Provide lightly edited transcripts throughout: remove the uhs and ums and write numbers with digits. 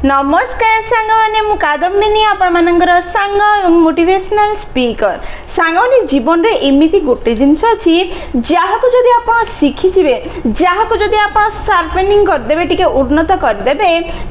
नमस्कार सांग मैंने मु कादम्बिनी आपनकर सांग एवं मोटिवेशनल स्पीकर सांग मैंने जीवन रे एमिति गोटे जिनस अच्छी जहाँ को जदि आप शिखिथे जहाँ को जदि आप शार्पनिंग करदे टिके उन्नत करदे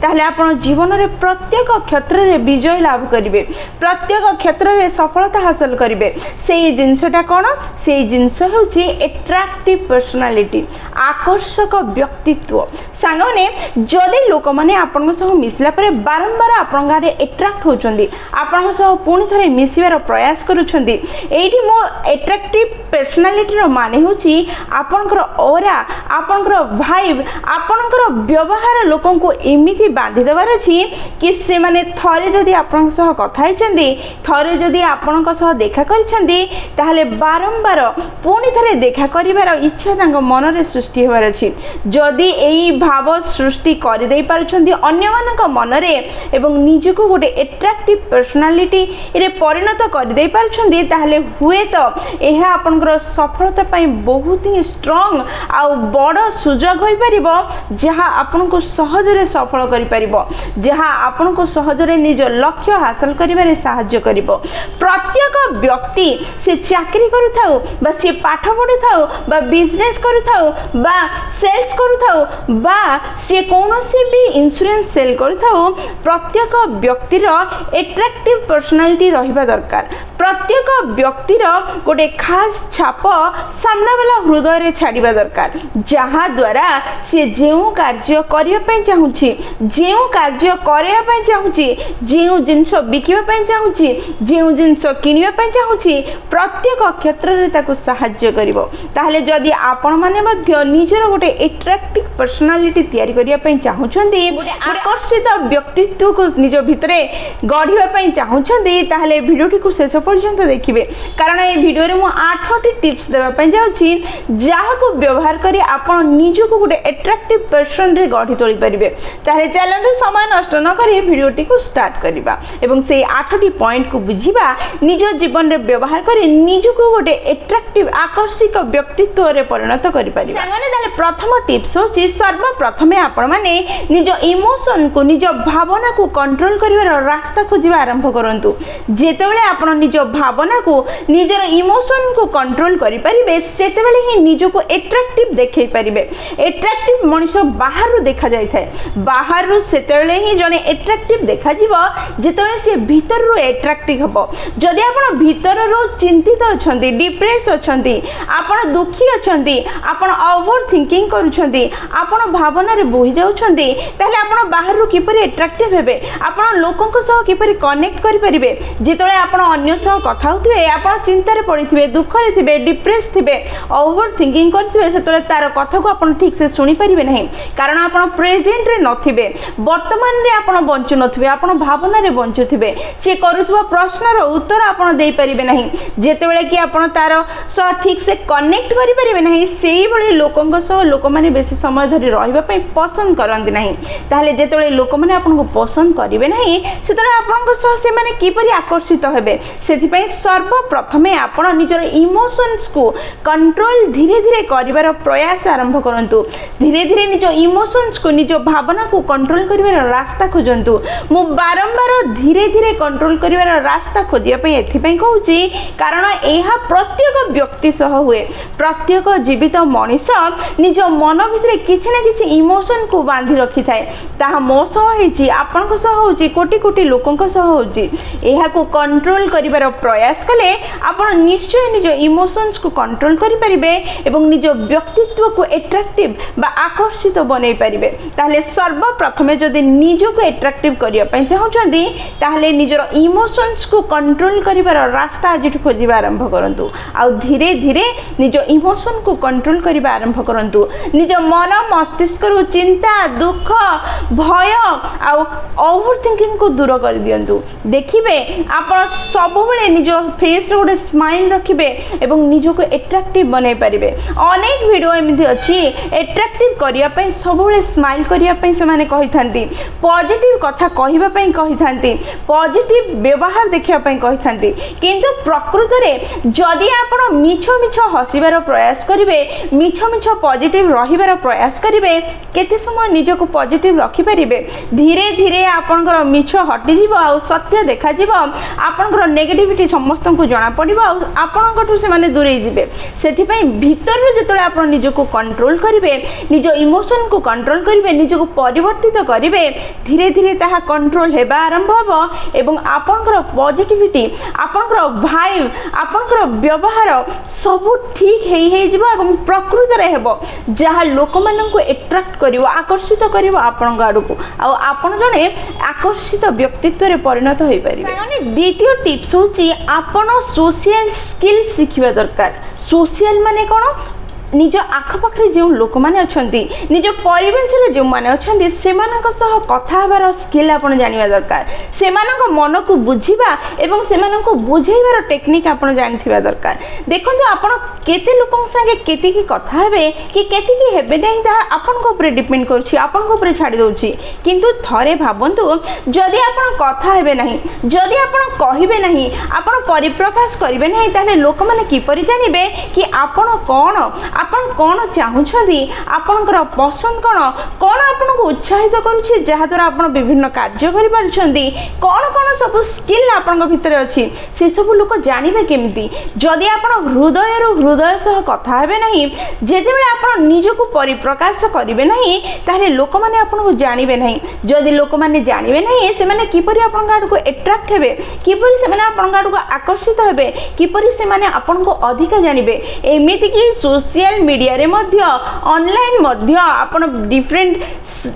ताहले आप जीवन रे प्रत्येक क्षेत्र रे विजय लाभ करेंगे प्रत्येक क्षेत्र रे सफलता हासिल करेंगे से जिनसटा कौन से जिनस होची एट्रैक्टिव पर्सनालिटी आकर्षक व्यक्तित्व सांग मैंने जदि लोक मैंने आपन सह मिसला परे बारंबार आपन गारे एट्रैक्ट होचंदी आपन सह पुणी थरे मिसिबार प्रयास करूछंदी एठी मो एट्रैक्टिव पर्सनालिटी रो माने होची आपनकर ऑरा आपनकर वाइब आपनकर व्यवहार लोकन को एमिति बांधी देबार अछि कि से माने थरे जदी आपन सह कथा हिचंदी थरे जदी आपन सह देखा करिसंदी ताहले बारंबार पुणी थरे देखा करिवार इच्छा तांग मन रे सृष्टि होबार अछि जदी एई भाव सृष्टि कर देई पारुछंदी अन्य मानक मन रे एवं निजको गोटे एट्रैक्टिव पर्सनालिटी रे परिणत कर देई पारुछंदी ताहले हुए तो एहा आपनकर सफलता पई बहुत ही स्ट्रांग आ बड़ सुजोग होई परिबो जहा आपनको सहज रे सफल करि परिबो जहा आपनको सहज रे निज लक्ष्य हासिल करिबारे सहाय्य करिबो प्रत्येक व्यक्ति से चाकरी करूथाउ बा से पाठ पढुथाउ बा बिजनेस करूथाउ बा सेल्स करूथाउ बा से कोनोसी भी इंश्योरेंस सेल करूथाउ प्रत्येक व्यक्तिर एट्रैक्टिव पर्सनालिटी रहिबा दरकार प्रत्येक व्यक्तिर गोटे खास छाप सामना वाला हृदय रे छाड़िबा दरकार जहा द्वारा से जेउ कार्य करिया पई चाहुची जेउ कार्य करिया पई चाहुची जेउ जिंस बिकिबा पई चाहुची जेउ जिंस किनिबा पई चाहुची प्रत्येक क्षेत्र रे ताको सहाय्य करिवो ताहले जदी आपण माने मध्य निजर गोटे एट्रैक्टिव पर्सनालिटी तयारी करिया पई चाहुचंदी आकर्षित व्यक्तित्व को निज भितरे गढ़िबा पई चाहुचंदी ताहले वीडियोटी को शेष पर्यंत देखिबे कारण ए वीडियो रे मु 8टी टिप्स देबा पई जाउची जहा को व्यवहार करी आपण निज को गोटे एट्रैक्टिव पर्सन रे गढ़ी तोली परिबे ताहले चलंतु समय नष्ट न करी वीडियोटी को स्टार्ट करिबा एवं से 8टी पॉइंट को बुझिबा निज जीवन रे व्यवहार करी निज को गोटे एट्रैक्टिव आकर्षक व्यक्तित्व रे परिणत करि परिबा सांगने ताले प्रथम टिप्स होची सर्वप्रथमे आपण माने निज इमोशन को निज भावना को कंट्रोल करिवार रास्ता खोजिबा आरंभ करंतु जेतेबेले आपण निज भावना को निजर इमोशन को कंट्रोल करि परिबे सेतेबेले ही निज को एट्रैक्टिव देखै परिबे एट्रैक्टिव मनुष्य बाहर देखा जाय थाए बाहर सेतेबेले ही जने एट्रैक्टिव देखा जीवो जेतेबेले से भीतर रो एट्रैक्टिव हबो जदि आपण भीतर रो चिंतित अछंती डिप्रेस अछंती आपण दुखी अछंती आपण ओवर थिंकिंग करूछंती आपण भावना रे बोहि जाउछंती ताहले आपण बाहर रो किपरि एट्रैक्टिव हेबे आपण लोकन को सह किपरि कनेक्ट करि परिबे जेतले आपण अन्य सह कथा होथिबे आपण चिंता रे पड़िथिबे दुख रे थिबे डिप्रेस थिबे ओवर थिंकिंग करथिबे सेतले तार कथा को आपण ठीक से सुनि परिबे नहीं कारण आपण प्रेजेंट रे नथिबे वर्तमान रे आपण बंचु नथिबे आपण भावना रे बंचु थिबे से करूथबा प्रश्न रो उत्तर आपण देई परिबे नहीं जेतेबेले कि आपण तार सह ठीक से कनेक्ट करि परिबे नहीं सेही भली लोकन को सह लोक माने बेसी समय धरि रहिबा पई पसंद करंती नहीं ताहले जेतेबेले लोक माने आपण को पसंद करिवे नहीं सेतले आपण को सह से माने किपरि आकर्षित हेबे सेथि पई सर्वप्रथमे आपण निजर इमोशंस को कंट्रोल धीरे धीरे करिवार प्रयास आरंभ करंतु धीरे धीरे निज इमोशंस को निज भावना को कंट्रोल करिवार रास्ता खोजंतु मु बारंबार धीरे धीरे कंट्रोल करिवार रास्ता खोजिया पई एथि पई कहूची कारण एहा प्रत्येक व्यक्ति सह हुए प्रत्येक जीवित मनुष्य निज मन भितरे किछि ना किछि इमोशन को बांधी रखि थाए ताहा मो सह हेची आपन को सह होची कोटी कोटी लोकन को सह होची एहा को कंट्रोल करिवार प्रयास कले आपण निश्चय निज इमोशंस को कंट्रोल करि परिबे एवं निज व्यक्तित्व को एट्रैक्टिव बा आकर्षित बनै परिबे ताहले सर्वप्रथमे जदि निज को एट्रैक्टिव करिया पय चाहुचंदी ताहले निजर इमोशंस को कंट्रोल करिवार रास्ता आज खोजिबा आरंभ करंतु आ धीरे धीरे निज इमोशन को कंट्रोल करिबा आरंभ करंतु निज मन मस्तिष्क रु चिंता दुख भय आ ओवर थिंकिंग को दूर कर दियंतु देखिबे आपण सब ସବୁବେଳେ निज फेस रे गोटे स्माइल रखिबे एवं निजको एट्रैक्टिव बनै परिबे। अनेक वीडियो एमिति अछि एट्रैक्टिव करिया पई सबବେଳେ स्माइल करिया पई से माने कहिथांती, पॉजिटिव कथा कहिबा पई कहिथांती, पॉजिटिव व्यवहार देखिया पई कहिथांती, किंतु प्रकृत रे जदि आपण मिछ मिछ हसिबार प्रयास करिवे, मिछ मिछ पॉजिटिव रहिबार प्रयास करिवे, केते समय निजको पॉजिटिव रखि परिबे, धीरे धीरे आपनकर मिछ हटि जीव आ सत्य देखा जीव, आपनकर नेगेटिविटी समस्त को जना पड़िबो आ आपनकठु से माने दूरे जिवे। सेथि पई भीतर जेतले आपण निजको कंट्रोल करिवे, निज इमोशन को कंट्रोल करिवे, निजको परिवर्तित करिवे, धीरे धीरे ताहा कंट्रोल हेबा आरंभ हबो एवं आपनकर पॉजिटिविटी, आपनकर भाइब, आपनकर व्यवहार सब ठीक हेई जिवो एवं प्रकृत रे हेबो जहा लोक मानन को एट्रैक्ट करिवो, आकर्षित करिवो आपन गाडू को आ आपन जने आकर्षित व्यक्तित्व रे परिणत होई परिबे। माने द्वितीय टिप्स होची आपण सोशल स्किल शिखिबा दरकार। सोशल माने कोन, निज आखपाखे जो लोक मैंने अच्छा निज परिवेश जो मैंने अच्छा से कथा हबार स्किल आपन जानिबा दरकार, से मन को बुझीबा एवं से बुझेबार टेक्निक आपन जानिथिबा दरकार। देखंतु आपन केते लोकन संगे केते की कथा हेबे कि केते की हेबे नै ता आपन को ऊपर डिपेंड करछि, आपन को ऊपर छाडी दोछि। किंतु थरे भाबंतु जदि आपन कथा हेबे नाही, जदि आपन कहिबे नाही, आपन परिप्रकाश करिवे नाही, ताले लोक माने किपरि जानिबे कि आपन कोन, आपन कोन चाहुछथि, आपनकर पसंद कोन, कोन आपन को उत्साहित करूछि जहा द्वारा आपन विभिन्न कार्य करि पारुछथि, कोन कोन सब स्किल आपन भितर अछि, से सब लोक जानिबे केमिति जदि आपन हृदय रो हृदय सह कथा हेबे नाही, जेतेबेले आपन निजको परिप्रकाश करिवे नाही, ताले लोक माने आपन को जानिबे नाही। जदि लोक माने जानिबे नाही, से माने किपरि आपन गाड को एट्रैक्ट हेबे, किपरि से माने आपन गाड को आकर्षित हेबे, किपरि से माने आपन को अधिक जानिबे। एमिति कि सोशल मीडिया रे मध्य, ऑनलाइन मध्य आपण डिफरेंट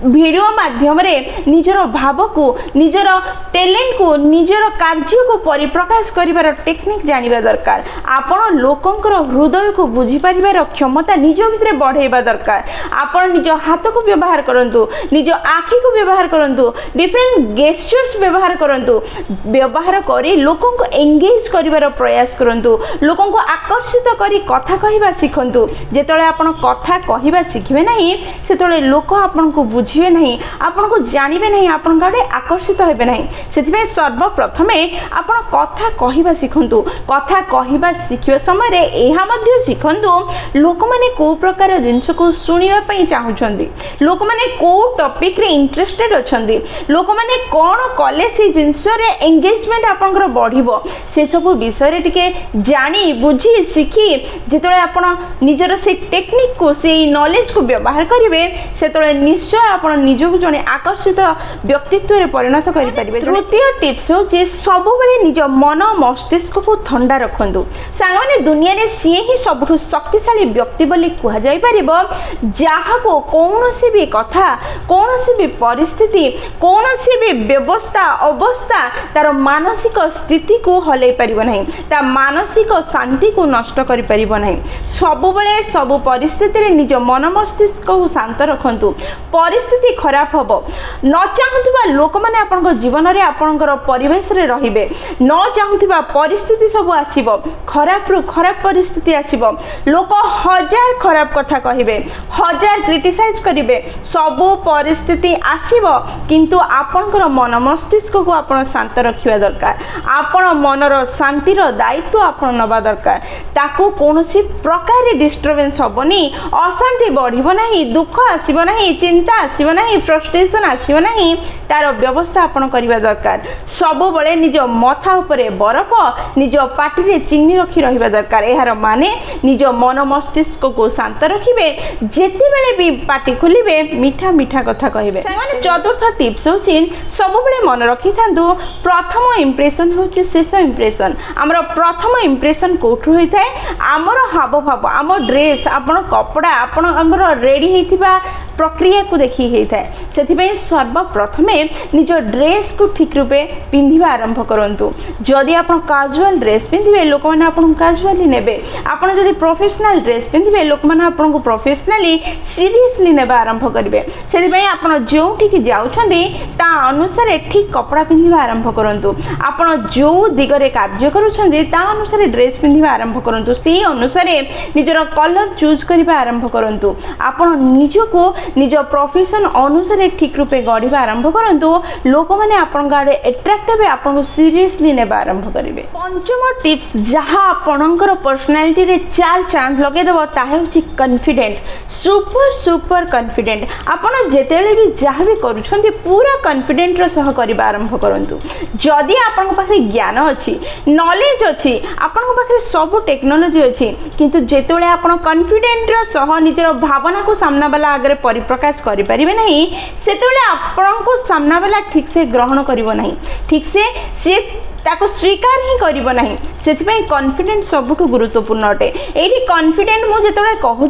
वीडियो माध्यम रे निजर भाव को, निजर टैलेंट को, निजर कार्य को परिप्रकाश करिवार टेक्निक जानिबा दरकार। आपण लोकंकर हृदय को बुझी परिवार क्षमता निज भितरे बढ़ेबा दरकार। आपण निज हाथ को व्यवहार करंतु, निज आखि को व्यवहार करंतु, डिफरेंट गेस्चर्स व्यवहार करंतु, व्यवहार करी लोकन को एंगेज करिवार प्रयास करंतु, लोकन को आकर्षित करी कथा कहिबा सिखंतु। जेतले आपण कथा कहिबा सिखिबे नाही, सेतले लोक आपण को बुझिबे नाही, आपण को जानिबे नाही, आपण गाडे आकर्षित हेबे नाही। सेतिबे सर्वप्रथमे आपण कथा कहिबा सिखंतु। कथा कहिबा सिखिबा समय रे एहा मध्ये सिखंतु लोक माने को प्रकार जिंस को सुनिबा पई चाहुछंती, लोक माने को टॉपिक रे इंटरेस्टेड अछंती, लोक माने कोन कले से जिंस रे एंगेजमेंट आपनकर बढ़िबो, से सब विषय रे टिके जानी बुझी सिखी जेतले आपण निजर से टेक्निक को, से नॉलेज को व्यवहार करिवे, सेतले निश्चय आपण निजको जने आकर्षित व्यक्तित्व रे परिणत करि परिबे। तृतीय टिप्स हो जे सब बेले निज मन मस्तिष्क को ठंडा रखंतु। सांगने दुनिया रे सिए ही सबठु शक्तिशाली व्यक्ति बोली कुहा जाई परिबो, जहा को कोनोसी भी कथा, कोनोसी भी परिस्थिति, कोनोसी भी व्यवस्था अवस्था तार मानसिक स्थिति को हलै परिबो नाही, ता मानसिक शांति को नष्ट करि परिबो नाही। सब बेले सब परिस्थिति रे निज मन मस्तिष्क को शांत रखंतु। परिस्थिति खराब हबो, न चाहुथिबा लोक माने आपनक जीवन रे आपनकर परिवेश रे रहिबे, न चाहुथिबा परिस्थिति सब आसीबो, खराब रु खराब परिस्थिति आसीबो, लोक हजार खराब कथा कहिबे, हजार क्रिटिसाइज करिवे, सब परिस्थिति आसीबो, किंतु आपनकर मन मस्तिष्क को आपण शांत रखिबा दरकार। आपण मनर शांतिर दायित्व आपण नबा दरकार। ताको कोनोसी प्रकार डिस्टर्बेंस हबनी, अशांति बढ़िबो नाही, दुख आसीबो नाही, चिंता आसीबो नाही, फ्रस्ट्रेशन आसीबो नाही, तार व्यवस्था आपण करिबा दरकार। सब बेले निज मथा उपरे बरफ, निज पाटी रे चिनी रखी रहिबा दरकार। एहार माने निज मन मस्तिष्क को शांत रखिबे, जेते बेले भी पाटी खुलिबे मीठा मीठा कथा कहिबे। सामान्य चतुर्थ टिप्स होची सब बेले मन रखि थांतु, प्रथम इंप्रेशन होची शेष इंप्रेशन। हमर प्रथम इंप्रेशन कोठु होई थाए, हमर हाव भाव, हमर ड्रेस आपण कपड़ा आपणकर रेडी होता प्रक्रिया को देखी होता है से सर्वप्रथम निज ड्रेस को ठीक रूपे पिंधा आरंभ करूँ जदि आप काजुआल ड्रेस पिंधे लोक मैंने आपको काजुआली नेबे आपड़ जदि प्रोफेशनल ड्रेस पिंधे लोक मैंने आपको प्रोफेशनली सीरियसली नेबा आरंभ करेंगे से आप जो जाऊँगी ता अनुसार ठीक कपड़ा पिंधा आरंभ करूँ आपड़ जो दिगरे कार्य करुँचा अनुसार ड्रेस पिंधा आरंभ करूँ से अनुसार निजर कलर चूज करने आरंभ करूँ आपड़ निजको निज प्रोफेशन अनुसार ठीक रूपे गढ़ा आरंभ करूँ लोक मैंने आपण आड़े एट्राक्ट हे आपको सीरियसली नेबा आरंभ करेंगे। पंचम टिप्स जहाँ आपणकर पर्सनालिटी रे चार चांद लगेदेव ताहे कॉन्फिडेंट सुपर सुपर कॉन्फिडेंट आपड़ जितेबाला भी जहाँ भी करुँच पूरा कॉन्फिडेंट सह करने आरंभ करूँ जदि आपण पाखे ज्ञान अच्छी नॉलेज अच्छी आपण पाखे सब टेक्नोलोजी अच्छी किंतु जितेबाला आप कॉन्फिडेंट सह निजर भावना को सामना वाला आगे परिप्रकाश करें नहीं से आपको सामना वाला ठीक से ग्रहण करिवो नहीं ठीक से सी ताको स्वीकार ही करिवो नहीं से कॉन्फिडेंट सबुठ गुरुत्वपूर्ण अटे ये कॉन्फिडेंट मुझे कहूँ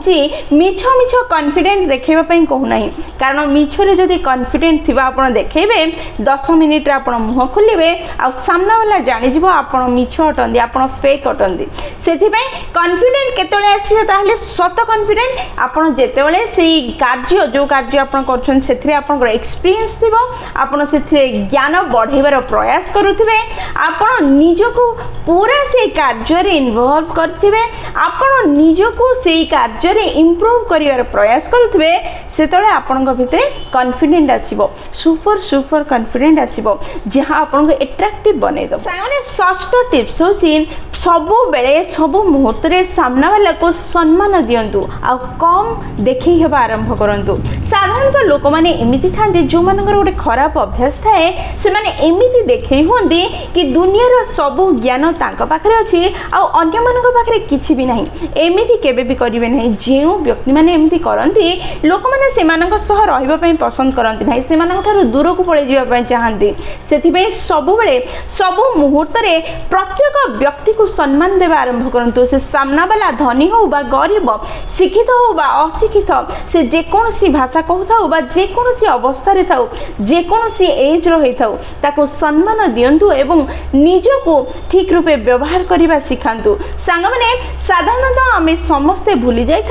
मिछ मिछ कॉन्फिडेंट देखेवाई कहूना कारण मिछरे जदि कॉन्फिडेंट थी आप देखेबे 10 मिनिट आप मुह खोलिए आ सामना वाला जानीज आप मिछ अटंदी आप फेक अटंदी से कॉन्फिडेंट केतले आसीबे ताहले सत कॉन्फिडेंट आप जेतेबेले से कार्य जो कार्य आप कर एक्सपीरियंस थी आप ज्ञान बढ़ेबार प्रयास करुथिबे आपण निजको पूरा से कार्य इन्वॉल्व करथिबे आपण निजको से कार्य इम्प्रूव करिवार प्रयास करुथिबे सेतले आपनक भितरे कॉन्फिडेंट आसीबो सुपर सुपर कॉन्फिडेंट आसीबो जहां आपनको एट्रैक्टिव बनै दो। सायने षष्ठ टिप्स होची सबु बेले सबु मुहूर्त रे सामना वाला को सम्मान दियंतु आ कम देखै हेबा आरंभ करंतु। साधारणतः लोक माने एमिति थांती जो मानकर गोटे खराब अभ्यास थाए से माने एमिति देखै होंदी कि दुनिया रो सबु ज्ञान तांका पाखरे अछि आ अन्य मानक पाखरे किछि भी नाही एमिति केबे भी करिवे नाही जेउ व्यक्ति माने एमिति करंती लोक माने सेमानक सह रहिबा पई पसंद करंती नाही सेमानक थारु दूर को पळे जिबा पई चाहंती सेथि पई सबु बेले सबु मुहूर्त रे प्रत्येक व्यक्ति को सम्मान देबा आरंभ करंतु से सामना वाला धनी हो बा गरीब शिक्षित हो बा अशिक्षित से जे कोनोसी भाषा कहूथाउ बा जे कोनोसी अवस्था रे थाउ जे कोनोसी एज रही थाउ ताको सम्मान दियंतु एवं निजको ठीक रूपे व्यवहार करने शिखातु सांग मैंने साधारणतः आम समस्ते भूली जाई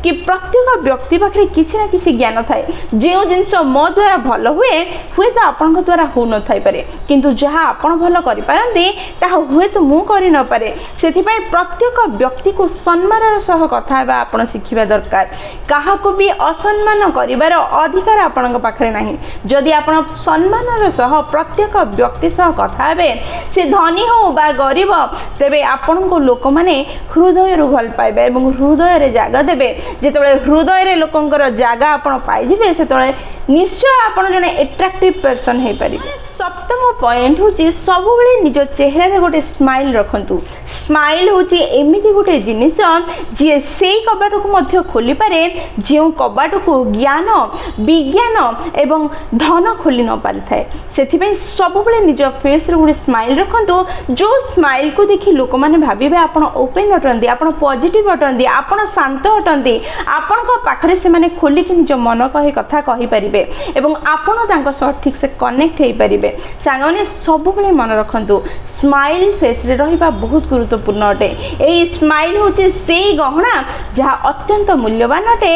कि प्रत्येक व्यक्ति पाखे किसी ना किसी ज्ञान थाए जो जिनस मो द्वारा भल हुए हुए तो आपण द्वारा हो न थाई पारे किंतु जहाँ आपण भल करि पारंती ताहा हुए तो मु करि न पारे सेथिपई प्रत्येक व्यक्ति को सम्मान सह कथा हेबा आपण शिखिबा दरकार काहाको भी असम्मान करिवार अधिकार आपण पाखरे नाही जदि आपण सम्मान सह प्रत्येक व्यक्ति सह कथा हेबे से धनी हो बा गरीब तेबे आपण को लोक माने हृदय रु भल पाइबे एवं हृदय रे जागा देबे जेतबे हृदय रे लोकंकर जागा आपण पाइ जिबे सेतबे निश्चय आपण जने एट्रैक्टिव पर्सन हे परिबे। सप्तम पॉइंट होची सबु बेले निज चेहरा रे गोटे स्माइल रखंतु स्माइल होची एमिति गोटे जिनिस जे सेई कबाट को मध्य खोली पारे जे कबाट को ज्ञान विज्ञान एवं धन खोली न पारि थाए सेथिबे सबु बेले निज फेस रे गोटे स्माइल रखंतु जो स्माइल को देखि लोक माने भाबिबे आपण ओपन अटंदी आपण पॉजिटिव अटंदी आपण शांत अटंदी आपण को पाखरे से माने खोली कि निज मन कहे कथा कहि परिबे एवं आपण तांको सह ठीक से कनेक्ट हे परिबे। सांगने सबु बेले मन रखंतु स्माइल फेस रे रहिबा बहुत गुरुत्वपूर्ण अटे एई स्माइल होचे सेई गहना जहा अत्यंत मूल्यवान अटे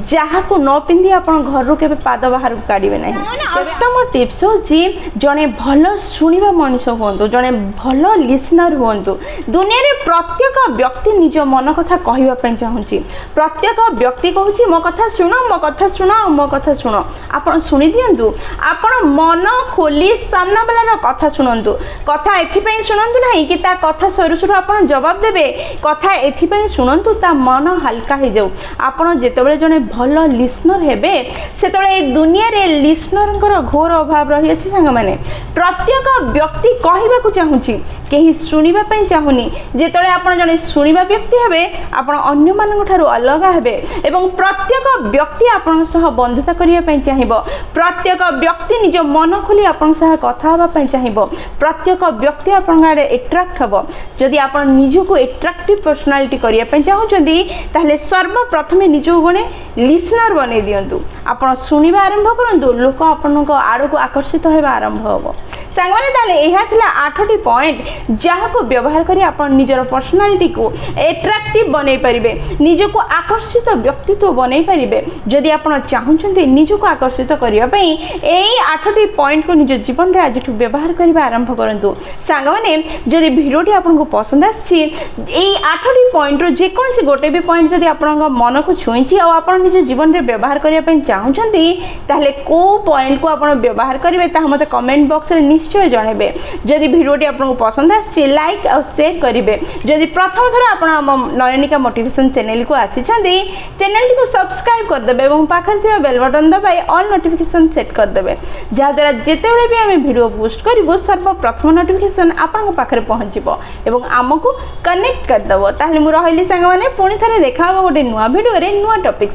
जहा को न पिंदी आपण घर रो केबे पाद बाहर काढिबे नाही। अष्टम टिप्स होची जने भलो सुनिबा मनुष्य हुंतु जने भलो लिसनर हुंतु दुनिया रे प्रत्येक व्यक्ति निज मन कथा कहिबा पई चाहूची प्रत्येक व्यक्ति कहूची मो कथा सुनो मो कथा सुनो मो कथा सुनो आपण सुनि दियंतु आपण मन खोली सामना वाला रो कथा सुनंतु कथा एथि पई सुनंतु नाही कि ता कथा सरू सरू आपण जवाब देबे कथा एथि पई सुनंतु ता मन हल्का हे जाऊ आपण जेतेबेले जने भलो लिसनर हेबे सेतेबेले दुनिया रे लिसनरंकर घोर अभाव रही अछि संग माने प्रत्येक व्यक्ति कहिबा को चाहूची केही सुनिबा पई चाहुनी जेतेबेले आपण जने सुनिबा व्यक्ति हेबे आपण अन्य मानक ठारू अलग हेबे एवं प्रत्येक व्यक्ति आपण सह बंधुता करिया पई चाहे चाहिए प्रत्येक व्यक्ति निज मन खोली आपन सह कथा हवा पई चाहिए प्रत्येक व्यक्ति आपन आड़े एट्रैक्ट हबो जदि आपन निजो को एट्रैक्टिव पर्सनालिटी करिया पई चाहुचंदी ताहले सर्वप्रथम निजो गने लिसनर बने दियंतु आपन सुनिबा आरंभ करंतु लोक आपन को आड़ को आकर्षित होबा आरंभ हबो सांगमाने ताले एहा थिला 8टी पॉइंट जहा को व्यवहार करी आपन निजर पर्सनालिटी को एट्रैक्टिव बनै परिबे निजो को आकर्षित व्यक्तित्व बनै परिबे जदि आपन चाहुचंदी निजो को आकर्षित करिया पई एई 8टी पॉइंट को निज जीवन रे आजठु व्यवहार करिबा आरंभ करंतु सांगमाने जदि वीडियोटी आपन को पसंद आछि एई 8टी पॉइंट रो जे कोनसी गोटे भी पॉइंट जदि आपन मन को छुईछि आ आपन निज जीवन रे व्यवहार करिया पई चाहुचंदी ताहले को पॉइंट को आपन व्यवहार करिवे ता मते कमेंट बॉक्स रे निश्चय जणाइबे जदि वीडियोटी आपन को पसंद आछि लाइक और शेयर करिवे जदि प्रथम थर आपन नयनिका मोटिवेशन चैनल को आसीछंदी चैनल को सब्सक्राइब कर देबे एवं पाखर थिबा बेल बटन दबाई ऑल नोटिफिकेशन सेट कर देबे जा द्वारा जेतेबेले भी हम वीडियो पोस्ट करबो सर्वप्रथम नोटिफिकेशन आपन पाखरे पहुंचीबो एवं हमकु कनेक्ट कर दबो ताहले मु रहली संग माने पुणी थरे देखाबो गोटे नुवा वीडियो रे नुवा टॉपिक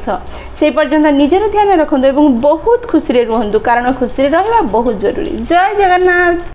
से पर्यंत निजर ध्यान रखंदो एवं बहुत खुशी रे रहंदो कारण खुशी रे रहबा बहुत जरूरी जय जगन्नाथ।